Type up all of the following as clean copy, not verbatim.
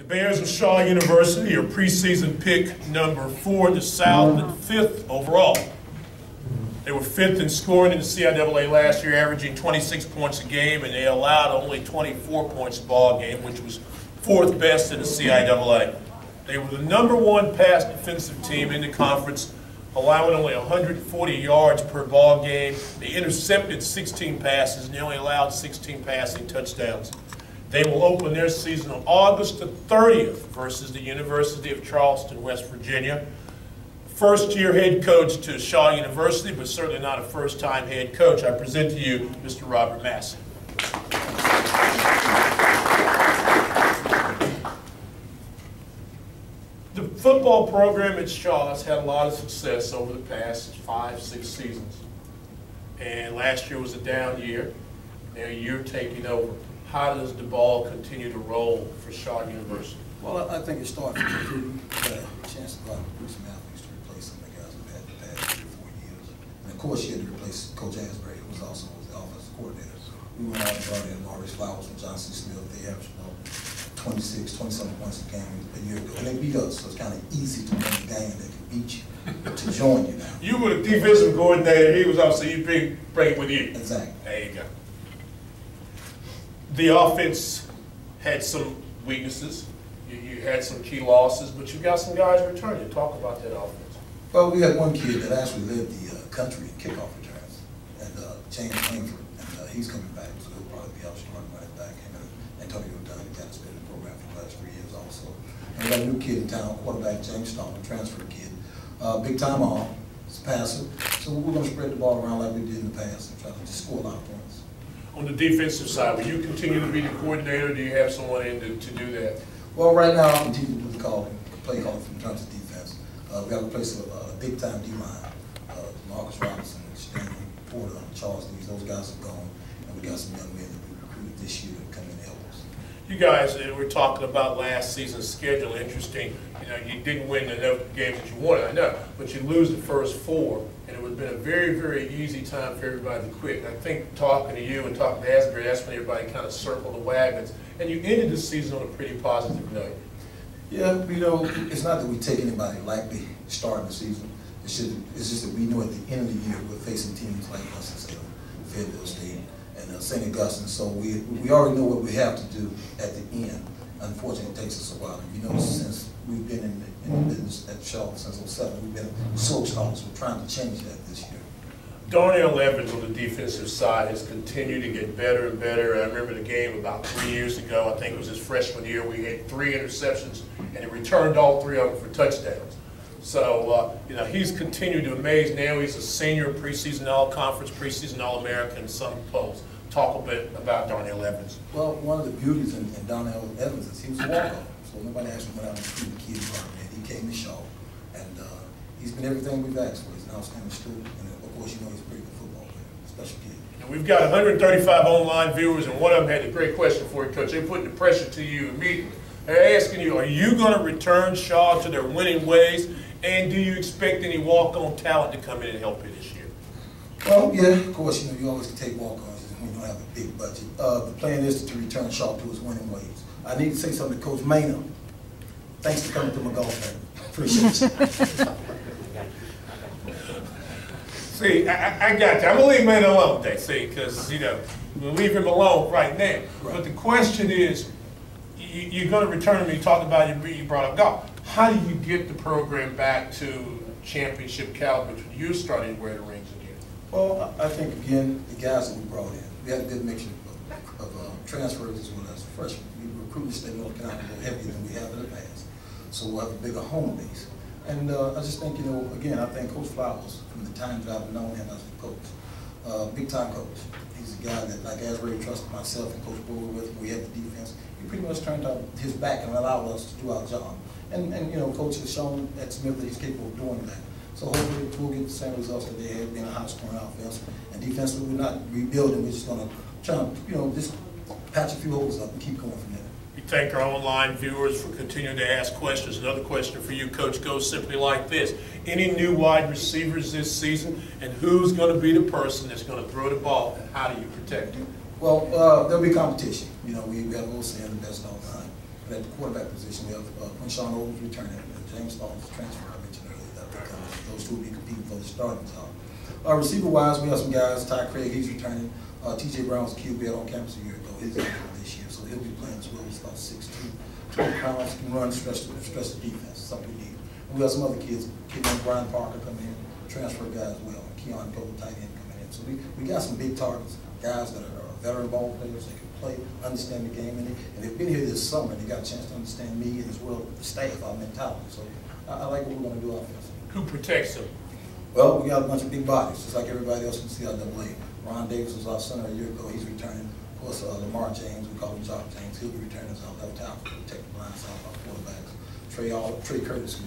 Bears of Shaw University are preseason pick number 4 in the South and 5th overall. They were 5th in scoring in the CIAA last year, averaging 26 points a game, and they allowed only 24 points a ball game, which was 4th best in the CIAA. They were the #1 pass defensive team in the conference, allowing only 140 yards per ball game. They intercepted 16 passes, and they only allowed 16 passing touchdowns. They will open their season on August the 30th versus the University of Charleston, West Virginia. First-year head coach to Shaw University, but certainly not a first-time head coach. I present to you Mr. Robert Massey. The football program at Shaw has had a lot of success over the past 5-6 seasons. And last year was a down year. Now you're taking over. How does the ball continue to roll for Shaw University? Well, I think it starts with recruiting. A chance to go out and recruit some athletes to replace some of the guys we've had in the past 3 or 4 years. And of course, you had to replace Coach Asbury, who was also the offensive coordinator. We went out and brought in Maurice Flowers and Johnson Smith. They averaged 26, 27 points a game a year ago. And they beat us, so it's kind of easy to win a game that can beat you to join you now. You were the defensive coordinator. He was also, you bring it with you. Exactly. There you go. The offense had some weaknesses. You had some key losses, but you got some guys returning. Talk about that offense. Well, we had one kid that actually led the country in kickoff returns, and James Langford, and he's coming back, so he'll probably be out starting right back. Him and Antonio Dunn, he got to spend the program for the last 3 years also. And we got a new kid in town, quarterback James Stone, transfer kid. Big time arm, he's a passer. So we're going to spread the ball around like we did in the past and try to just score a lot of points. On the defensive side, will you continue to be the coordinator, or do you have someone in to do that? Well, right now I'll continue to do the calling, play calling in terms of defense. We've got to replace a big-time D-line. Marcus Robinson, Stanley Porter, Charles Lees, those guys are gone. And we got some young men that we recruited this year to come in and help us. You guys, we're talking about last season's schedule. Interesting. You know, you didn't win enough games that you wanted, I know, but you lose the first 4, and it would have been a very, very easy time for everybody to quit. And I think talking to you and talking to Asbury, that's when everybody kind of circled the wagons, and you ended the season on a pretty positive note. Yeah, you know, it's not that we take anybody lightly starting the season. It's just that we know at the end of the year we're facing teams like us and Fayetteville State and St. Augustine, so we already know what we have to do at the end. Unfortunately, it takes us a while. You know, since we've been in business at Shaw since '07, we've been slow starters. We're trying to change that this year. Darnell Evans on the defensive side has continued to get better and better. I remember the game about 3 years ago. I think it was his freshman year. We had 3 interceptions, and he returned all 3 of them for touchdowns. So, you know, he's continued to amaze. Now he's a senior preseason All-Conference, preseason All-American in some polls. Talk a bit about Darnell Evans. Well, one of the beauties in Darnell Evans is he was a walk-on. So nobody actually went out and recruited the kid department. He came to Shaw, and he's been everything we've asked for. He's an outstanding student, and of course, you know, he's a pretty good football player, special kid. And we've got 135 online viewers, and one of them had a great question for you, Coach. They're putting the pressure to you immediately. They're asking you, are you going to return Shaw to their winning ways, and do you expect any walk-on talent to come in and help you this year? Well, yeah, of course, you know, you always can take walk-ons when you don't have a big budget. The plan is to return Shaw to his winning ways. I need to say something to Coach Maynard. Thanks for coming to my golf game. Appreciate it. See, I got you. I'm going to leave Maynard alone today, see, because, you know, we'll leave him alone right now. Right. But the question is, you're going to return him, you talked about you brought up golf. How do you get the program back to championship caliber when you're starting to wear the rings again? Well, I think, again, the guys that we brought in, we had a good mixture of transfers as well as freshmen. We recruited the state of North Carolina a little heavier than we have in the past. So we'll have a bigger home base. And I just think, you know, again, I think Coach Flowers, from the times that I've known him as a coach, big-time coach. He's a guy that, like Asbury trusted myself and Coach Brewer with, we had the defense. He pretty much turned out his back and allowed us to do our job. And you know, Coach has shown at Smith that he's capable of doing that. So hopefully we'll get the same results that they had, being a high-scoring offense. And defensively, we're not rebuilding. We're just going to try to, you know, just patch a few holes up and keep going from there. We thank our online viewers for continuing to ask questions. Another question for you, Coach, goes simply like this. Any new wide receivers this season, and who's going to be the person that's going to throw the ball, and how do you protect it? Well, there'll be competition. You know, we have a little saying, the best all time. But at the quarterback position, we have Quinshawn Owens returning, and James Stallings transfer I mentioned earlier. That will come. Those two will be competing for the starting job. Receiver-wise, we have some guys. Ty Craig, he's returning. T.J. Brown's QB on campus a year ago. He's out this year, so he'll be playing as well. He's about 6'2". 20 pounds, can run, stretch the defense. Something we need. And we have some other kids. Kid named Brian Parker coming in, transfer guy as well. Keon Cole, tight end, coming in. So we got some big targets, guys that are veteran ball players. They can play, understand the game, and they've been here this summer. And they got a chance to understand me and as well the staff, our mentality. So I like what we're going to do offensively. Who protects them? Well, we got a bunch of big bodies, just like everybody else in CIAA. Ron Davis was our center a year ago. He's returning. Of course, Lamar James, we call him Jock James. He'll be returning as our left tackle to protect the blind side of our quarterbacks. Trey Curtis,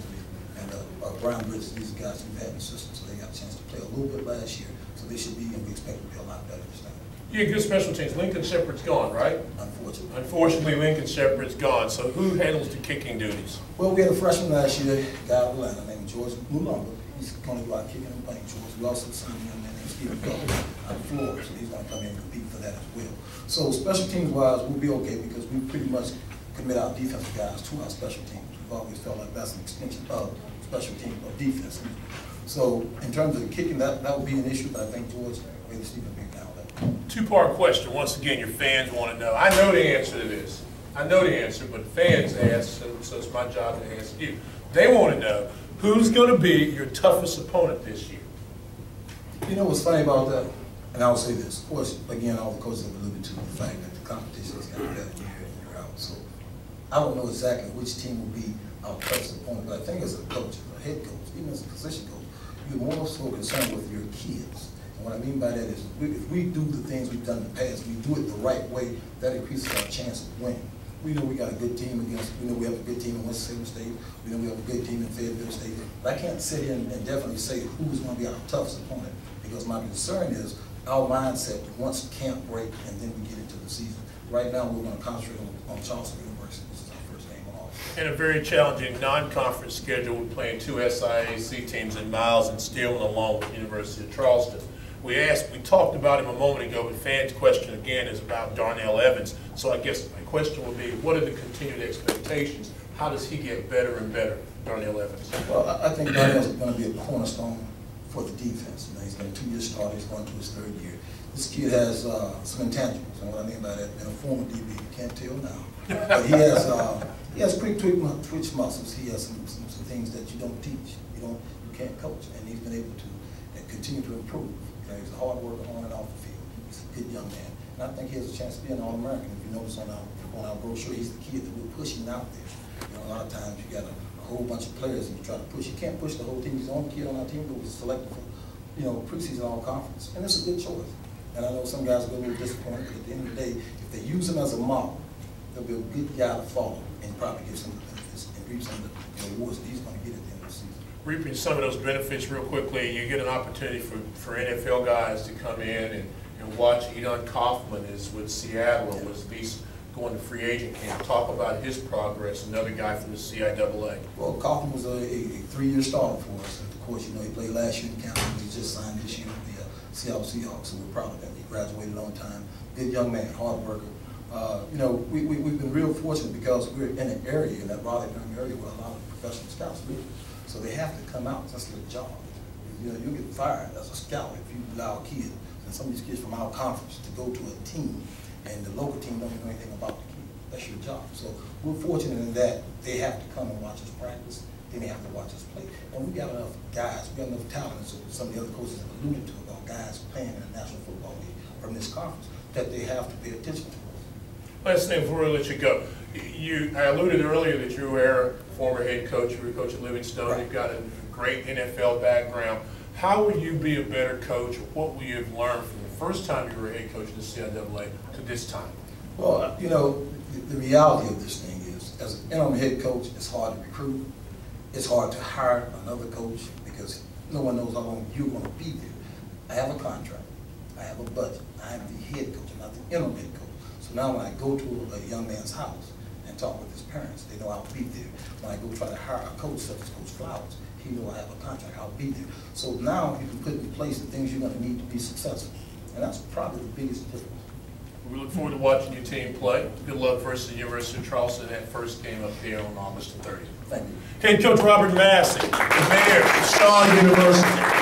and Brian Bridges. These are guys we've had in the system, so they got a chance to play a little bit last year. So they should be, and we expect to be a lot better this time. Yeah, good special teams. Lincoln Shepard's gone, right? Unfortunately. Unfortunately, Lincoln Shepard's gone. So who handles the kicking duties? Well, we had a freshman last year, a guy out of Atlanta named George Mulumba. He's going to go out kicking and playing. George, we also signed a young man named Stephen Cole out of Florida, so he's going to come in and compete for that as well. So special teams wise, we'll be okay because we pretty much commit our defensive guys to our special teams. We've always felt like that's an extension of special teams of defense. So in terms of the kicking, that would be an issue, but I think George and Stephen will be down that. Two-part question. Once again, your fans want to know. I know the answer to this. I know the answer, but fans ask, so it's my job to ask you. They want to know, who's going to be your toughest opponent this year? You know what's funny about that? And I'll say this. Of course, again, all the coaches have alluded to the fact that the competition has gotten better year in, year out. So I don't know exactly which team will be our toughest opponent, but I think as a coach, a head coach, even as a position coach, you're more so concerned with your kids. And what I mean by that is if we do the things we've done in the past, we do it the right way, that increases our chance of winning. We know we got a good team against, we know we have a good team in Winston-Salem State, we know we have a good team in Fayetteville State, but I can't sit here and definitely say who's going to be our toughest opponent, because my concern is our mindset once camp break and then we get into the season. Right now we're going to concentrate on Charleston University, which is our first game off. In a very challenging non-conference schedule, we're playing two SIAC teams in Miles and Stillman along with the University of Charleston. We talked about him a moment ago, but fans' question again is about Darnell Evans. So I guess my question would be, what are the continued expectations? How does he get better and better, Darnell Evans? Well, I think Darnell's going to be a cornerstone for the defense. You know, he's been a 2-year starter, he's going to his 3rd year. This kid has some intangibles, and what I mean by that, in a former DB, you can't tell now. But he has quick twitch muscles. He has some things that you don't teach, you can't coach, and he's been able to continue to improve. He's a hard worker on and off the field. He's a good young man. And I think he has a chance to be an All-American. If you notice on our brochure, he's the kid that we're pushing out there. You know, a lot of times you got a whole bunch of players and you try to push. You can't push the whole team. He's the only kid on our team that was selected for, preseason all-conference. And it's a good choice. And I know some guys will be a little disappointed, but at the end of the day, if they use him as a model, they'll be a good guy to follow and probably give some of the benefits and reap some of the awards that he's going to get at the end of the season. Reaping some of those benefits real quickly, you get an opportunity for NFL guys to come in and watch. Edon Kaufman is with Seattle, or was at least going to free agent camp. Talk about his progress, another guy from the CIAA. Well, Kaufman was a 3-year starter for us. And of course, he played last year in camp. He just signed this year with the Seattle Seahawks, so we're proud of him. He graduated on time. Good young man, hard worker. We've been real fortunate because we're in an area, in that Raleigh-Durham area, where a lot of professional scouts live. So they have to come out. That's their job. You get fired as a scout if you allow a kid, and some of these kids from our conference, to go to a team, and the local team don't know anything about the kid. That's your job. So we're fortunate in that they have to come and watch us practice. Then they have to watch us play. And we got enough guys, we got enough talent, so some of the other coaches have alluded to about guys playing in the National Football League from this conference, that they have to pay attention to us. Last thing before I let you go. I alluded earlier that you were a former head coach. You were a coach at Livingstone. Right. You've got a great NFL background. How will you be a better coach, or what will you have learned from the first time you were a head coach in the CIAA to this time? Well, the reality of this thing is, as an interim head coach, it's hard to recruit. It's hard to hire another coach because no one knows how long you're going to be there. I have a contract. I have a budget. I am the head coach, I'm not the interim head coach. So now when I go to a young man's house and talk with his parents, they know I'll be there. When I go try to hire a coach such as Coach Flowers, he knows I have a contract, I'll be there. So now you can put in place the things you're going to need to be successful. And that's probably the biggest difference. We look forward to watching your team play. Good luck versus the University of Charleston in that first game up there on August the 30th. Thank you. Head coach Robert Massey, the mayor of Shaw University.